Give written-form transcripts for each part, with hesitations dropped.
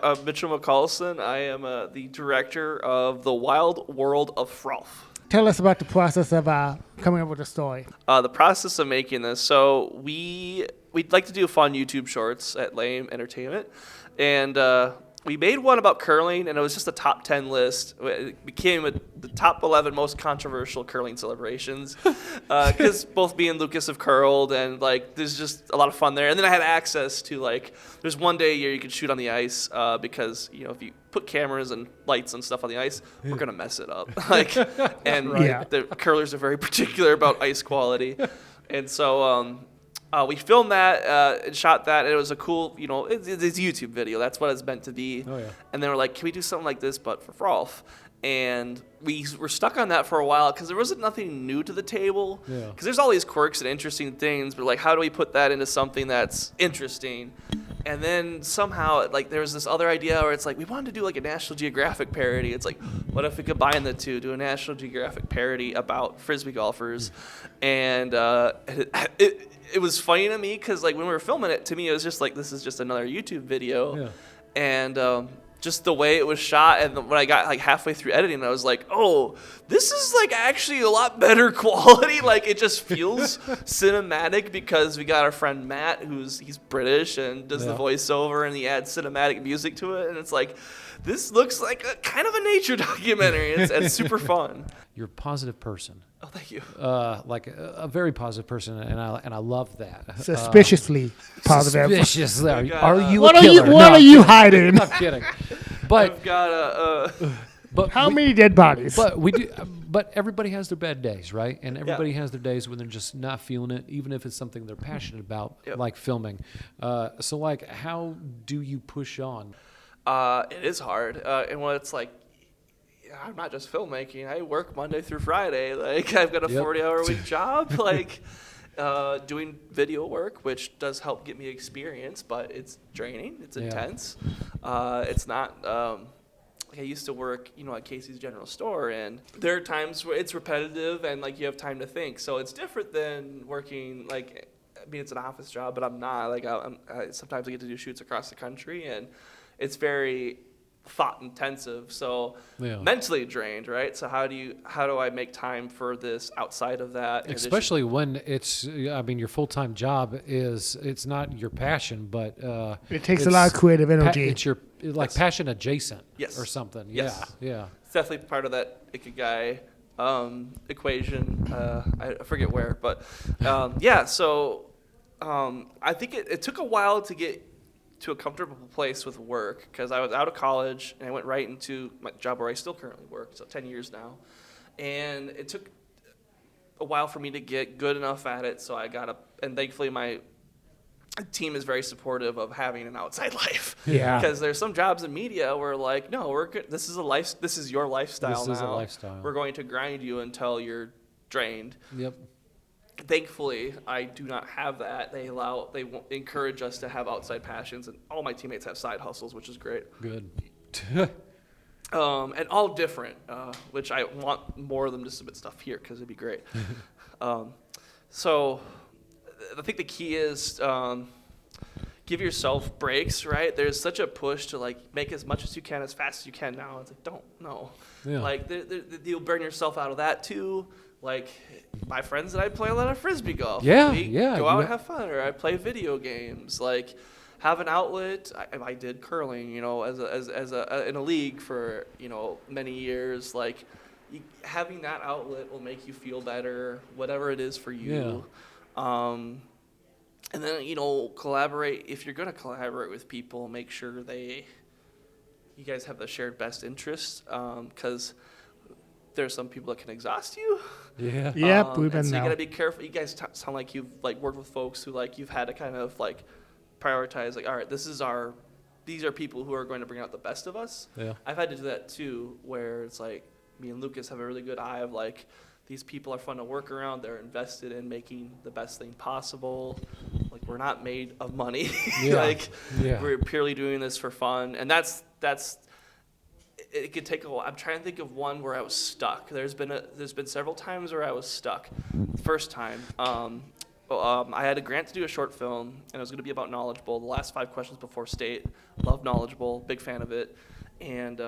I'm Mitchell McCallson. I am the director of The Wild World of Frolf. Tell us about the process of coming up with a story. The process of making this. So we'd like to do fun YouTube shorts at Lame Entertainment, and we made one about curling, and it was just a top 10 list. It became the top 11 most controversial curling celebrations, because both me and Lucas have curled, and like there's just a lot of fun there. And then I had access to there's one day a year you can shoot on the ice, because if you put cameras and lights and stuff on the ice, we're gonna mess it up. The curlers are very particular about ice quality, and so. We filmed that and shot that, and it was a cool, it's a YouTube video. That's what it's meant to be. Oh, yeah. And they were like, can we do something like this, but for Frolf? And we were stuck on that for a while because there wasn't nothing new to the table. Yeah. Because there's all these quirks and interesting things, but how do we put that into something that's interesting? And then somehow, there was this other idea where it's we wanted to do a National Geographic parody. It's what if we combine the two, do a National Geographic parody about Frisbee golfers? And it was funny to me because, when we were filming it, to me, it was just this is just another YouTube video. Yeah. And just the way it was shot, and when I got halfway through editing, I was like, oh, this is actually a lot better quality. It just feels cinematic because we got our friend Matt, he's British and does the voiceover, and he adds cinematic music to it, and it's this looks like a kind of a nature documentary. It's super fun. You're a positive person. Oh, thank you. A very positive person, and I love that. Suspiciously positive. Suspiciously. got, Are you What a are you? killer? What No, are you hiding? I'm kidding. But I've got but How we- many dead bodies? But we do. But everybody has their bad days, right? And everybody has their days when they're just not feeling it, even if it's something they're passionate about, like filming. So, how do you push on? It is hard, and when it's I'm not just filmmaking. I work Monday through Friday. I've got a 40-hour-a-week job. Doing video work, which does help get me experience, but it's draining. It's intense. It's not. I used to work, at Casey's General Store, and there are times where it's repetitive and you have time to think. So it's different than working it's an office job, but I'm not. Sometimes I get to do shoots across the country, and it's very thought intensive, so mentally drained, right? So how do I make time for this outside of that? Especially when your full-time job it's not your passion, but it takes a lot of creative energy. It's your passion adjacent, or something. Yes. Yeah. It's definitely part of that Ikigai equation. I forget where, but So I think it took a while to get to a comfortable place with work because I was out of college and I went right into my job where I still currently work, so 10 years now. And it took a while for me to get good enough at it, so I got up, and thankfully my team is very supportive of having an outside life. Yeah. Because there's some jobs in media where no, we're good. This is your lifestyle now. This is a lifestyle. We're going to grind you until you're drained. Yep. Thankfully, I do not have that. They encourage us to have outside passions, and all my teammates have side hustles, which is great. Good. And all different, which I want more of them to submit stuff here because it'd be great. So I think the key is give yourself breaks, right? There's such a push to make as much as you can as fast as you can now. It's no. Yeah. You'll burn yourself out of that too. My friends and I play a lot of Frisbee golf. Yeah, we yeah. go out and have fun, or I play video games. Have an outlet. I did curling, in a league for many years. Having that outlet will make you feel better, whatever it is for you. Yeah. And then collaborate. If you're gonna collaborate with people, make sure you guys have the shared best interests, because there's some people that can exhaust you. Yeah. Yep, we've been so there. You gotta be careful. You guys sound like you've worked with folks who you've had to kind of prioritize. All right, these are people who are going to bring out the best of us. Yeah. I've had to do that too, where it's me and Lucas have a really good eye of these people are fun to work around. They're invested in making the best thing possible. We're not made of money. We're purely doing this for fun, and that's. It could take a while. I'm trying to think of one where I was stuck. There's been several times where I was stuck. The first time, I had a grant to do a short film, and it was going to be about Knowledgeable. The last 5 questions before state. Love Knowledgeable, big fan of it. And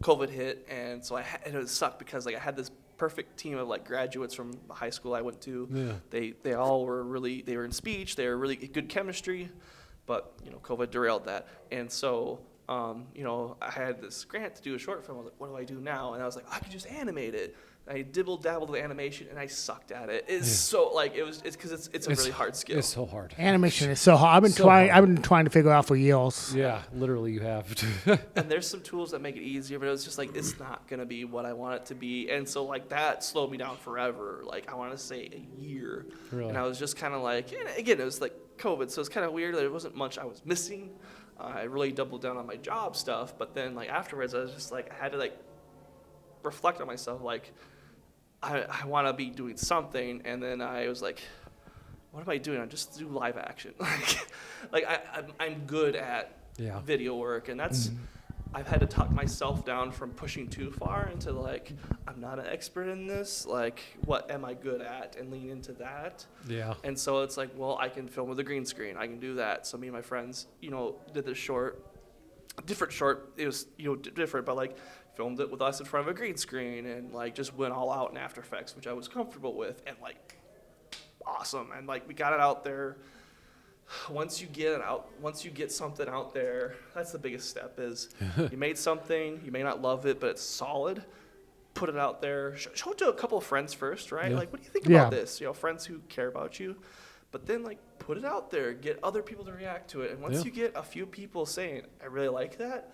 COVID hit, and so and it sucked because like I had this perfect team of like graduates from the high school I went to. Yeah. They all were they were in speech. They were really good chemistry, but COVID derailed that. And so I had this grant to do a short film. I was like, what do I do now? And I was like, I could just animate it. I dabbled with animation, and I sucked at it. It's so like it's because it's a really hard skill. It's so hard. Animation is so hard. I've been trying to figure it out for years. Yeah, literally, you have to. And there's some tools that make it easier, but it was just like it's not gonna be what I want it to be, and so like that slowed me down forever. Like I want to say a year, Really? And I was just kind of like, and again, it was like COVID, so it's kind of weird that there wasn't much I was missing. I really doubled down on my job stuff, but then like afterwards, I was just like I had to like reflect on myself, like. I want to be doing something, and then I was like, what am I doing? I just do live action. I'm good at video work, and that's I've had to talk myself down from pushing too far into like I'm not an expert in this. Like, what am I good at, and lean into that. Yeah. And so it's like, well, I can film with a green screen. I can do that. So me and my friends, did this different short. It was different, but like. Filmed it with us in front of a green screen and like just went all out in After Effects, which I was comfortable with, and like awesome. And like we got it out there. Once you get something out there, that's the biggest step. Is you made something, you may not love it, but it's solid. Put it out there. Show it to a couple of friends first, right? Yeah. Like, what do you think about this? Friends who care about you. But then like put it out there, get other people to react to it, and once you get a few people saying, "I really like that."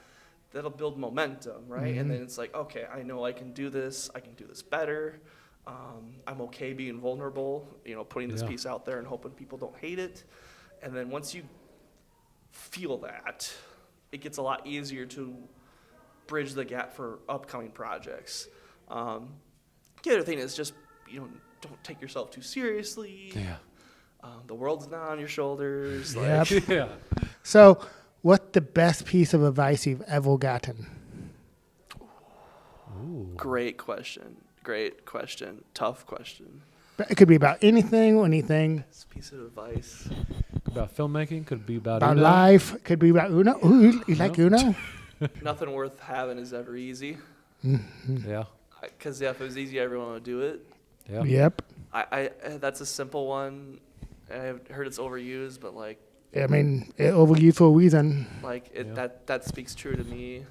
That'll build momentum, right? And then it's like, okay, I know I can do this. I can do this better. I'm okay being vulnerable, putting this piece out there and hoping people don't hate it. And then once you feel that, it gets a lot easier to bridge the gap for upcoming projects. The other thing is just, don't take yourself too seriously. Yeah. The world's not on your shoulders. Yep. Yeah. So, what's the best piece of advice you've ever gotten? Ooh. Great question. Tough question. But it could be about anything or anything. Best piece of advice. About filmmaking, could be about About Uno. life. Could be about Uno. Ooh, you like Uno? Nothing worth having is ever easy. Yeah. Because if it was easy, everyone would do it. Yeah. Yep. I that's a simple one. I've heard it's overused, but like. I mean, it overused for a reason. Like that speaks true to me.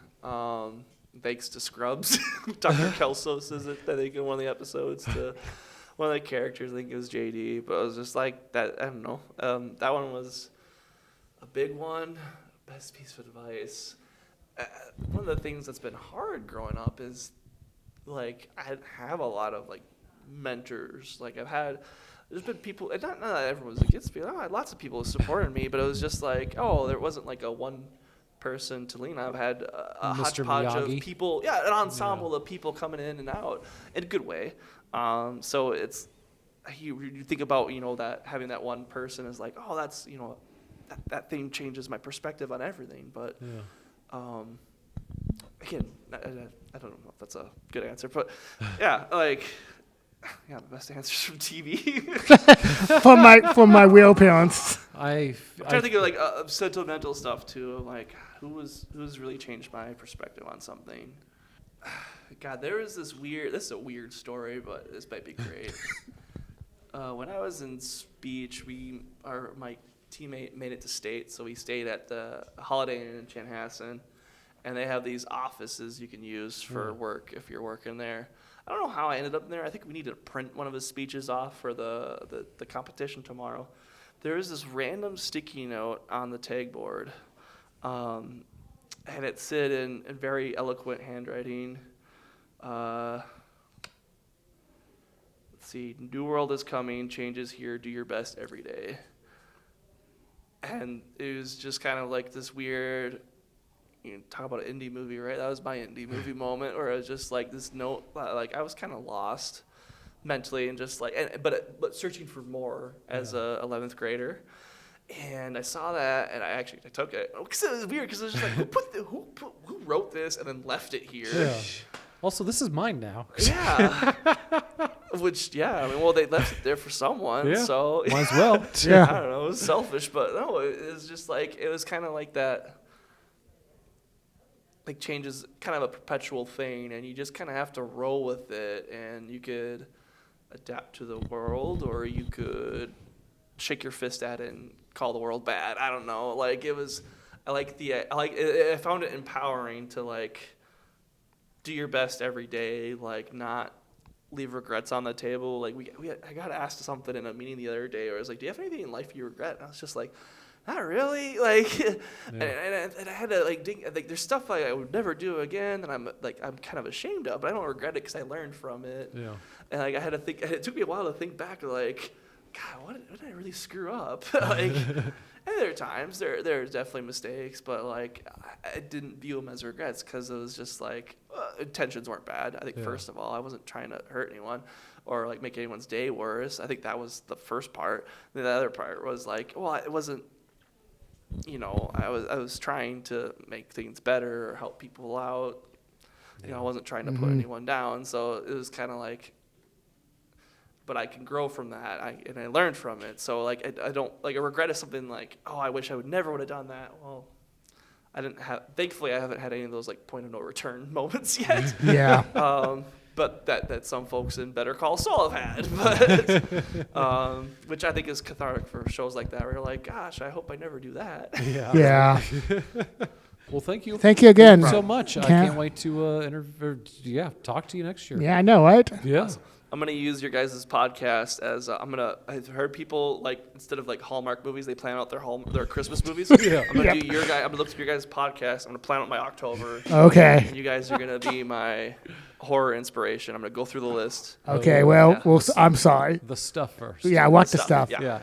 Thanks to Scrubs, Dr. Kelso says it. I think in one of the episodes to one of the characters. I think it was JD, but it was just like that. I don't know. That one was a big one. Best piece of advice. One of the things that's been hard growing up is like I didn't have a lot of like mentors. Like there's been people, and not that everyone was against me. I had lots of people supporting me, but it was just like, there wasn't like a one person to lean on. I've had a Mr. hodgepodge Miyagi. of people, an ensemble of people coming in and out in a good way. So it's you think about that having that one person is like, that's that thing changes my perspective on everything. But again, I don't know if that's a good answer, but the best answers from TV. from my real parents. I'm trying to think of like sentimental stuff too. Like who's really changed my perspective on something. God, there was this is a weird story, but this might be great. When I was in speech, my teammate made it to state, so we stayed at the Holiday Inn in Chanhassen, and they have these offices you can use for work if you're working there. I don't know how I ended up there. I think we needed to print one of his speeches off for the competition tomorrow. There was this random sticky note on the tag board, and it said in very eloquent handwriting, let's see, new world is coming, changes here, do your best every day. And it was just kind of like this weird, talk about an indie movie, right? That was my indie movie moment where it was just like this note, like I was kind of lost mentally and just like, but searching for more as a 11th grader. And I saw that, and I took it. Because it was weird, because it was just like, who wrote this and then left it here? Yeah. Also, this is mine now. Yeah. Which, yeah, I mean, well, they left it there for someone, Yeah, so might as well. Yeah. I don't know, it was selfish, but no, it was just like, it was kind of like that, like change is kind of a perpetual thing, and you just kind of have to roll with it, and you could adapt to the world, or you could shake your fist at it and call the world bad. I don't know, like, it was, I found it empowering to, like, do your best every day, like, not leave regrets on the table. Like, I got asked something in a meeting the other day where I was like, do you have anything in life you regret? And I was just like, not really. Like, yeah. and I had to, like, like, there's stuff I would never do again, and I'm kind of ashamed of, but I don't regret it because I learned from it. Yeah. And, like, I had to think, it took me a while to think back, like, God, what did I really screw up? Like, and there are times, there's definitely mistakes, but, like, I didn't view them as regrets because it was just, like, intentions weren't bad. I think, first of all, I wasn't trying to hurt anyone or, like, make anyone's day worse. I think that was the first part. And the other part was, like, well, it wasn't, you know, I was trying to make things better or help people out. You know, I wasn't trying to put anyone down. So it was kind of like, but I can grow from that, and I learned from it. So, like, I don't, like, a regret is something like, oh, I wish I never would have done that. Well, thankfully, I haven't had any of those, like, point of no return moments yet. Yeah. But that some folks in Better Call Saul have had, but which I think is cathartic for shows like that, where you're like, gosh, I hope I never do that. Yeah. Well, thank you. Thank you again. so much. I can't wait to talk to you next year. Yeah, I know, right? Yeah. I'm gonna use your guys' podcast as I've heard people, like, instead of, like, Hallmark movies, they plan out their Christmas movies. Yeah. I'm gonna I'm gonna look through your guys' podcast. I'm gonna plan out my October. Okay. And you guys are gonna be my horror inspiration. I'm gonna go through the list. Okay, Yeah. I'm sorry. The stuff first. Yeah, what the stuff? Yeah. Yeah.